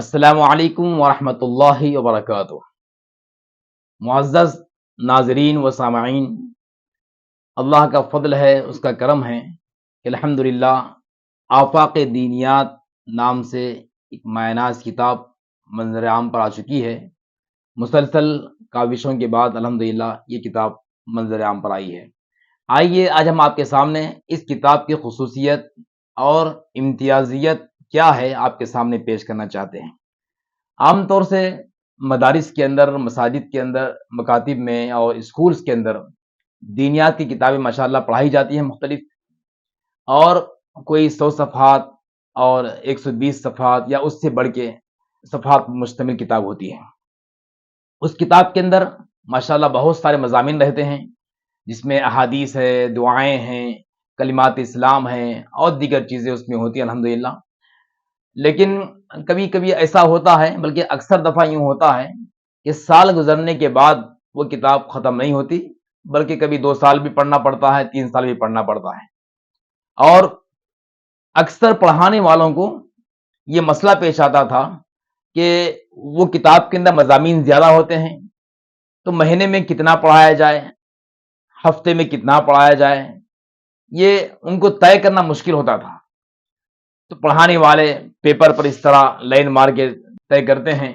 السلام علیکم ورحمۃ اللہ وبرکاتہ۔ معزز ناظرین و سامعین، اللہ کا فضل ہے، اس کا کرم ہے کہ الحمدللہ آفاق دینیات نام سے ایک مایہ ناز کتاب منظر عام پر آ چکی ہے۔ مسلسل کاوشوں کے بعد الحمدللہ یہ کتاب منظر عام پر آئی ہے۔ آئیے آج ہم آپ کے سامنے اس کتاب کی خصوصیت اور امتیازیت کیا ہے آپ کے سامنے پیش کرنا چاہتے ہیں۔ عام طور سے مدارس کے اندر، مساجد کے اندر، مکاتب میں اور اسکولز کے اندر دینیات کی کتابیں ماشاءاللہ پڑھائی جاتی ہیں مختلف، اور کوئی 100 صفحات اور 120 صفحات یا اس سے بڑھ کے صفحات مشتمل کتاب ہوتی ہے۔ اس کتاب کے اندر ماشاءاللہ بہت سارے مضامین رہتے ہیں، جس میں احادیث ہے، دعائیں ہیں، کلمات اسلام ہیں اور دیگر چیزیں اس میں ہوتی ہیں الحمدللہ۔ لیکن کبھی کبھی ایسا ہوتا ہے، بلکہ اکثر دفعہ یوں ہوتا ہے کہ سال گزرنے کے بعد وہ کتاب ختم نہیں ہوتی، بلکہ کبھی 2 سال بھی پڑھنا پڑتا ہے، 3 سال بھی پڑھنا پڑتا ہے۔ اور اکثر پڑھانے والوں کو یہ مسئلہ پیش آتا تھا کہ وہ کتاب کے اندر مضامین زیادہ ہوتے ہیں، تو مہینے میں کتنا پڑھایا جائے، ہفتے میں کتنا پڑھایا جائے، یہ ان کو طے کرنا مشکل ہوتا تھا۔ تو پڑھانے والے پیپر پر اس طرح لائن مار کے طے کرتے ہیں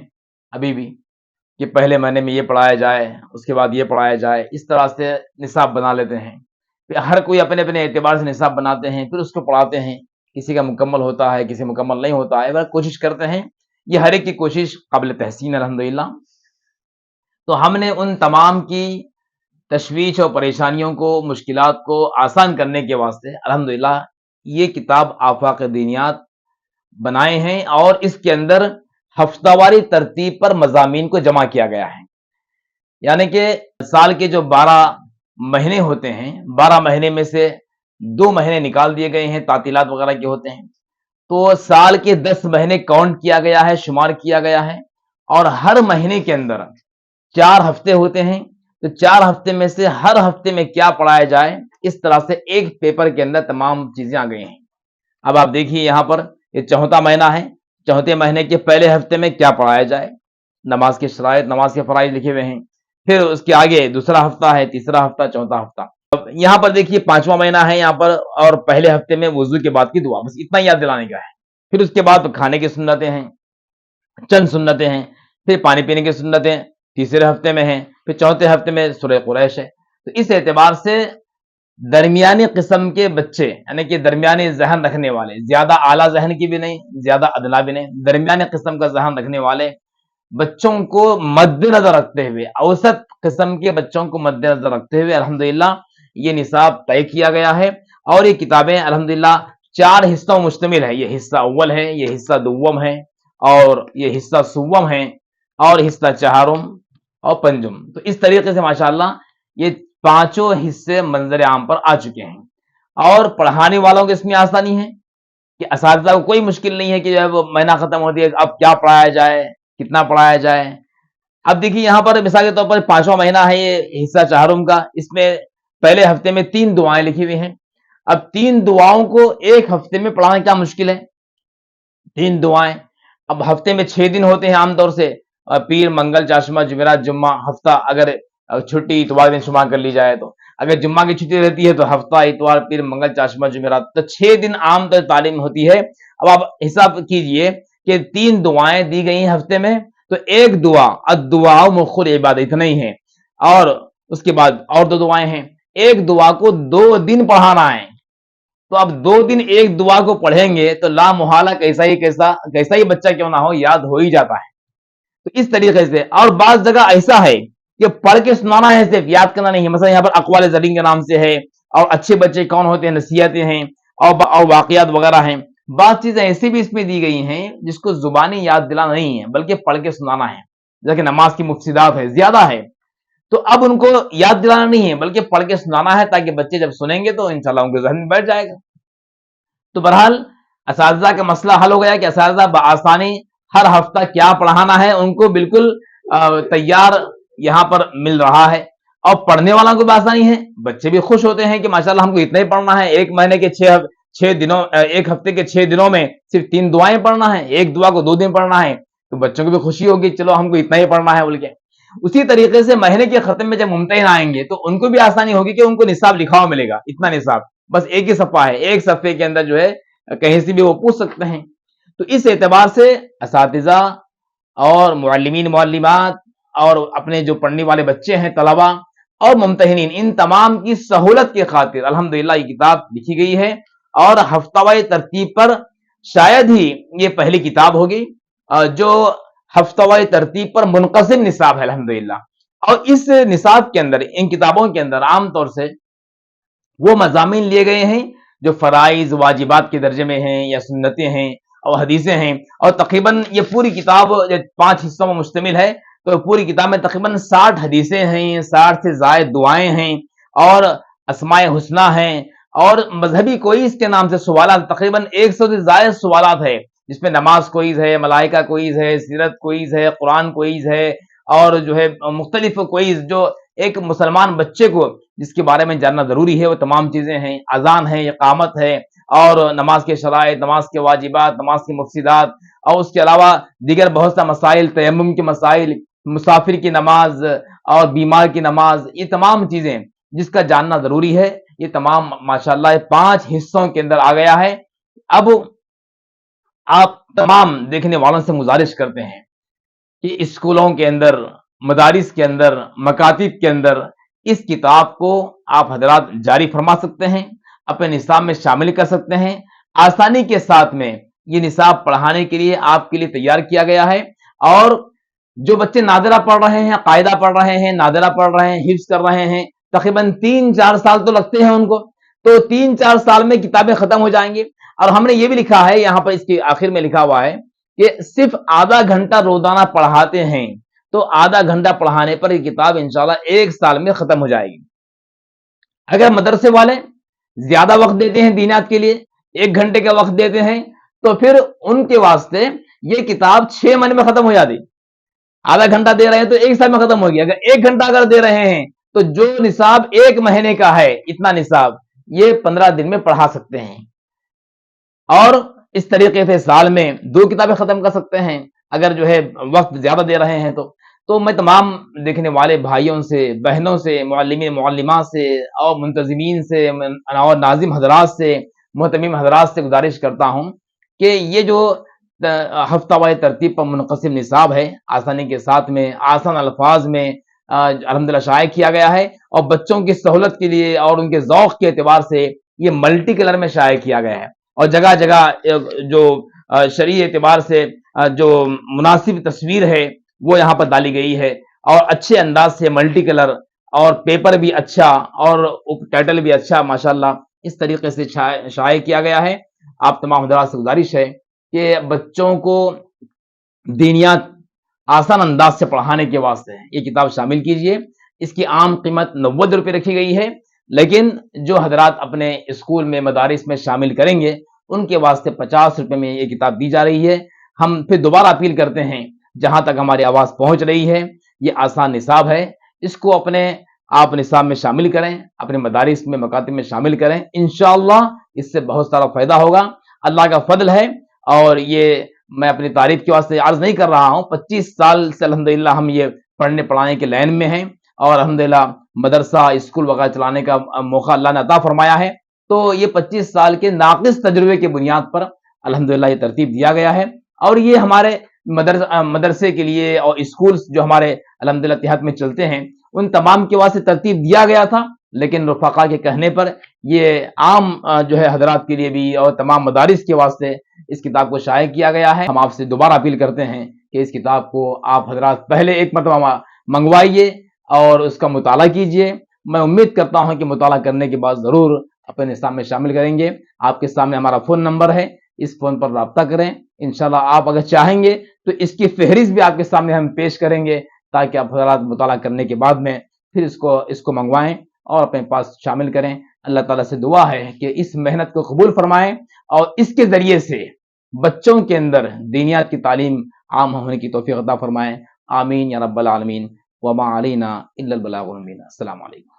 ابھی بھی کہ پہلے مہینے میں یہ پڑھایا جائے، اس کے بعد یہ پڑھایا جائے، اس طرح سے نصاب بنا لیتے ہیں۔ پھر ہر کوئی اپنے اپنے اعتبار سے نصاب بناتے ہیں، پھر اس کو پڑھاتے ہیں۔ کسی کا مکمل ہوتا ہے، کسی مکمل نہیں ہوتا ہے، بس کوشش کرتے ہیں۔ یہ ہر ایک کی کوشش قابل تحسین ہے الحمدللہ۔ تو ہم نے ان تمام کی تشویش اور پریشانیوں کو، مشکلات کو آسان کرنے کے واسطے الحمدللہ یہ کتاب آفاق دینیات بنائے ہیں، اور اس کے اندر ہفتہ واری ترتیب پر مضامین کو جمع کیا گیا ہے۔ یعنی کہ سال کے جو 12 مہینے ہوتے ہیں، 12 مہینے میں سے 2 مہینے نکال دیے گئے ہیں، تعطیلات وغیرہ کے ہوتے ہیں، تو سال کے 10 مہینے کاؤنٹ کیا گیا ہے، شمار کیا گیا ہے، اور ہر مہینے کے اندر 4 ہفتے ہوتے ہیں، تو 4 ہفتے میں سے ہر ہفتے میں کیا پڑھایا جائے، اس طرح سے ایک پیپر کے اندر تمام چیزیں آ گئی ہیں۔ اب آپ دیکھیے یہاں پر یہ 4واں مہینہ ہے، 4تھے مہینے کے پہلے ہفتے میں کیا پڑھایا جائے، نماز کے شرائط، نماز کے فرائض لکھے ہوئے ہیں۔ پھر اس کے آگے دوسرا ہفتہ ہے، تیسرا ہفتہ، 4تھا ہفتہ۔ اب یہاں پر دیکھیے 5واں مہینہ ہے یہاں پر، اور پہلے ہفتے میں وضو کے بعد کی دعا، بس اتنا یاد دلانے کا ہے۔ پھر اس کے بعد کھانے کی سنتیں ہیں، چند سنتیں ہیں، پھر پانی پینے کی سنتیں تیسرے ہفتے میں ہیں، پھر 4تھے ہفتے میں سورہ قریش ہے۔ تو اس اعتبار سے درمیانی قسم کے بچے، یعنی کہ درمیانی ذہن رکھنے والے، زیادہ اعلیٰ ذہن کی بھی نہیں، زیادہ ادنا بھی نہیں، درمیانی قسم کا ذہن رکھنے والے بچوں کو مد نظر رکھتے ہوئے، اوسط قسم کے بچوں کو مد نظر رکھتے ہوئے الحمدللہ یہ نصاب طے کیا گیا ہے۔ اور یہ کتابیں الحمدللہ 4 حصوں مشتمل ہے۔ یہ حصہ اول ہے، یہ حصہ دوم ہے، اور یہ حصہ سوم ہے، اور حصہ چہارم اور پنجم۔ تو اس طریقے سے ماشاءاللہ یہ 5 حصے منظر عام پر آ چکے ہیں، اور پڑھانے والوں کو اس میں آسانی ہے کہ اساتذہ کو کوئی مشکل نہیں ہے کہ جب مہینہ ختم ہوتی ہے اب کیا پڑھایا جائے، کتنا پڑھایا جائے۔ اب دیکھیے یہاں پر مثال کے طور پر 5واں مہینہ ہے یہ حصہ چہارم کا، اس میں پہلے ہفتے میں 3 دعائیں لکھی ہوئی ہیں۔ اب 3 دعاؤں کو ایک ہفتے میں پڑھانا کیا مشکل ہے، 3 دعائیں۔ اب ہفتے میں 6 دن ہوتے ہیں عام طور سے، پیر، منگل، چاشمہ، جمعرات، جمعہ، ہفتہ، اگر چھٹی اتوار دن شمار کر لی جائے تو، اگر جمعہ کی چھٹی رہتی ہے تو ہفتہ، اتوار، پیر، منگل، چاشمہ، جمعرات، تو 6 دن عام طور تعلیم ہوتی ہے۔ اب آپ حساب کیجئے کہ 3 دعائیں دی گئی ہیں ہفتے میں، تو ایک دعا الدعاء مخ العبادہ اتنا ہی ہے، اور اس کے بعد اور 2 دعائیں ہیں۔ ایک دعا کو 2 دن پڑھانا ہے، تو اب 2 دن ایک دعا کو پڑھیں گے تو لا محالہ کیسا ہی بچہ کیوں نہ ہو، یاد ہو ہی جاتا ہے۔ تو اس طریقے سے، اور بعض جگہ ایسا ہے کہ پڑھ کے سنانا ہے، صرف یاد کرنا نہیں ہے۔ مثلا یہاں پر اقوال زرین کے نام سے ہے، اور اچھے بچے کون ہوتے ہیں، نصیحتیں ہیں، اور واقعات وغیرہ ہیں۔ بعض چیزیں ایسی بھی اس میں دی گئی ہیں جس کو زبانی یاد دلانا نہیں ہے، بلکہ پڑھ کے سنانا ہے، جیسے کہ نماز کی مفسدات ہے، زیادہ ہے، تو اب ان کو یاد دلانا نہیں ہے بلکہ پڑھ کے سنانا ہے، تاکہ بچے جب سنیں گے تو انشاءاللہ ان کے ذہن میں بیٹھ جائے گا۔ تو بہرحال اساتذہ کا مسئلہ حل ہو گیا کہ اساتذہ بآسانی ہر ہفتہ کیا پڑھانا ہے ان کو بالکل تیار یہاں پر مل رہا ہے، اور پڑھنے والوں کو بھی آسانی ہے۔ بچے بھی خوش ہوتے ہیں کہ ماشاءاللہ ہم کو اتنا ہی پڑھنا ہے، ایک مہینے کے 6 دنوں، ایک ہفتے کے 6 دنوں میں صرف 3 دعائیں پڑھنا ہے، ایک دعا کو 2 دن پڑھنا ہے، تو بچوں کو بھی خوشی ہوگی چلو ہم کو اتنا ہی پڑھنا ہے بول کے. اسی طریقے سے مہینے کے ختم میں جب ممتحن آئیں گے تو ان کو بھی آسانی ہوگی کہ ان کو نصاب لکھا ہوا ملے گا, اتنا نصاب, بس ایک ہی صفحہ ہے, ایک صفحے کے اندر جو ہے کہیں سے بھی وہ پوچھ سکتے ہیں. تو اس اعتبار سے اساتذہ اور معلمین معلمات اور اپنے جو پڑھنے والے بچے ہیں طلبا اور ممتحنین, ان تمام کی سہولت کی خاطر الحمدللہ یہ کتاب لکھی گئی ہے, اور ہفتہ وار ترتیب پر شاید ہی یہ پہلی کتاب ہوگی جو ہفتہ وار ترتیب پر منقسم نصاب ہے الحمدللہ. اور اس نصاب کے اندر, ان کتابوں کے اندر عام طور سے وہ مضامین لیے گئے ہیں جو فرائض واجبات کے درجے میں ہیں یا سنتیں ہیں اور حدیثیں ہیں, اور تقریباً یہ پوری کتاب 5 حصوں میں مشتمل ہے. تو پوری کتاب میں تقریباً 60 حدیثیں ہیں, 60 سے زائد دعائیں ہیں, اور اسماء حسنہ ہیں, اور مذہبی کوئز کے نام سے سوالات, تقریباً 100 سے زائد سوالات ہے, جس میں نماز کوئز ہے, ملائکہ کوئز ہے, سیرت کوئز ہے, قرآن کوئز ہے, اور جو ہے مختلف کوئز جو ایک مسلمان بچے کو جس کے بارے میں جاننا ضروری ہے وہ تمام چیزیں ہیں. اذان ہے, اقامت ہے, اور نماز کے شرائط, نماز کے واجبات, نماز کی مفسدات, اور اس کے علاوہ دیگر بہت سا مسائل, تیمم کے مسائل, مسافر کی نماز اور بیمار کی نماز, یہ تمام چیزیں جس کا جاننا ضروری ہے, یہ تمام ماشاءاللہ 5 حصوں کے اندر آ گیا ہے. اب آپ تمام دیکھنے والوں سے گزارش کرتے ہیں کہ اسکولوں کے اندر, مدارس کے اندر, مکاتب کے اندر اس کتاب کو آپ حضرات جاری فرما سکتے ہیں, اپنے نصاب میں شامل کر سکتے ہیں. آسانی کے ساتھ میں یہ نصاب پڑھانے کے لیے آپ کے لیے تیار کیا گیا ہے. اور جو بچے نادرہ پڑھ رہے ہیں, قاعدہ پڑھ رہے ہیں, نادرہ پڑھ رہے ہیں, حفظ کر رہے ہیں, تقریباً 3-4 سال تو لگتے ہیں ان کو, تو 3-4 سال میں کتابیں ختم ہو جائیں گے. اور ہم نے یہ بھی لکھا ہے, یہاں پر اس کے آخر میں لکھا ہوا ہے کہ صرف آدھا گھنٹہ روزانہ پڑھاتے ہیں تو آدھا گھنٹہ پڑھانے پر یہ کتاب انشاءاللہ 1 سال میں ختم ہو جائے گی. اگر مدرسے والے زیادہ وقت دیتے ہیں دینیات کے لیے, 1 گھنٹے کا وقت دیتے ہیں, تو پھر ان کے واسطے یہ کتاب 6 مہینے میں ختم ہو جاتی. آدھا گھنٹہ دے رہے ہیں تو 1 سال میں ختم ہو گیا. اگر 1 گھنٹہ اگر دے رہے ہیں تو جو نصاب 1 مہینے کا ہے, اتنا نصاب یہ 15 دن میں پڑھا سکتے ہیں. اور اس طریقے سے سال میں 2 کتابیں ختم کر سکتے ہیں اگر جو ہے وقت زیادہ دے رہے ہیں تو میں تمام دیکھنے والے بھائیوں سے, بہنوں سے, معلمین معلمات سے, اور منتظمین سے, اور ناظم حضرات سے, محتمم حضرات سے گزارش کرتا ہوں کہ یہ جو ہفتہ وار ترتیب پر منقسم نصاب ہے, آسانی کے ساتھ میں, آسان الفاظ میں الحمدللہ شائع کیا گیا ہے, اور بچوں کی سہولت کے لیے اور ان کے ذوق کے اعتبار سے یہ ملٹی کلر میں شائع کیا گیا ہے, اور جگہ جگہ جو شرعی اعتبار سے جو مناسب تصویر ہے وہ یہاں پر ڈالی گئی ہے, اور اچھے انداز سے ملٹی کلر, اور پیپر بھی اچھا, اور ٹائٹل بھی اچھا, ماشاءاللہ اس طریقے سے شائع کیا گیا ہے. آپ تمام حضرات سے گزارش ہے کہ بچوں کو دینیات آسان انداز سے پڑھانے کے واسطے یہ کتاب شامل کیجئے. اس کی عام قیمت 90 روپے رکھی گئی ہے, لیکن جو حضرات اپنے اسکول میں, مدارس میں شامل کریں گے ان کے واسطے 50 روپے میں یہ کتاب دی جا رہی ہے. ہم پھر دوبارہ اپیل کرتے ہیں, جہاں تک ہماری آواز پہنچ رہی ہے, یہ آسان نصاب ہے, اس کو آپ نصاب میں شامل کریں, اپنے مدارس میں, مکاتب میں شامل کریں. انشاءاللہ اس سے بہت سارا فائدہ ہوگا, اللہ کا فضل ہے. اور یہ میں اپنی تعریف کے واسطے عرض نہیں کر رہا ہوں, 25 سال سے الحمدللہ ہم یہ پڑھنے پڑھانے کے لائن میں ہیں, اور الحمدللہ مدرسہ, اسکول وغیرہ چلانے کا موقع اللہ نے عطا فرمایا ہے. تو یہ 25 سال کے ناقص تجربے کی بنیاد پر الحمدللہ یہ ترتیب دیا گیا ہے, اور یہ ہمارے مدرسے کے لیے اور اسکولز جو ہمارے الحمدللہ دیہات میں چلتے ہیں ان تمام کے واسطے ترتیب دیا گیا تھا, لیکن رفقا کے کہنے پر یہ عام جو ہے حضرات کے لیے بھی اور تمام مدارس کے واسطے اس کتاب کو شائع کیا گیا ہے. ہم آپ سے دوبارہ اپیل کرتے ہیں کہ اس کتاب کو آپ حضرات پہلے ایک مرتبہ منگوائیے اور اس کا مطالعہ کیجئے. میں امید کرتا ہوں کہ مطالعہ کرنے کے بعد ضرور اپنے نصاب میں شامل کریں گے. آپ کے سامنے ہمارا فون نمبر ہے, اس فون پر رابطہ کریں. انشاءاللہ آپ اگر چاہیں گے تو اس کی فہرست بھی آپ کے سامنے ہم پیش کریں گے, تاکہ آپ حضرات مطالعہ کرنے کے بعد میں پھر اس کو منگوائیں اور اپنے پاس شامل کریں. اللہ تعالیٰ سے دعا ہے کہ اس محنت کو قبول فرمائیں, اور اس کے ذریعے سے بچوں کے اندر دینیات کی تعلیم عام ہونے کی توفیق عطا فرمائیں. آمین یا رب العالمین. وما علینا الا البلاغ المبین. السلام علیکم.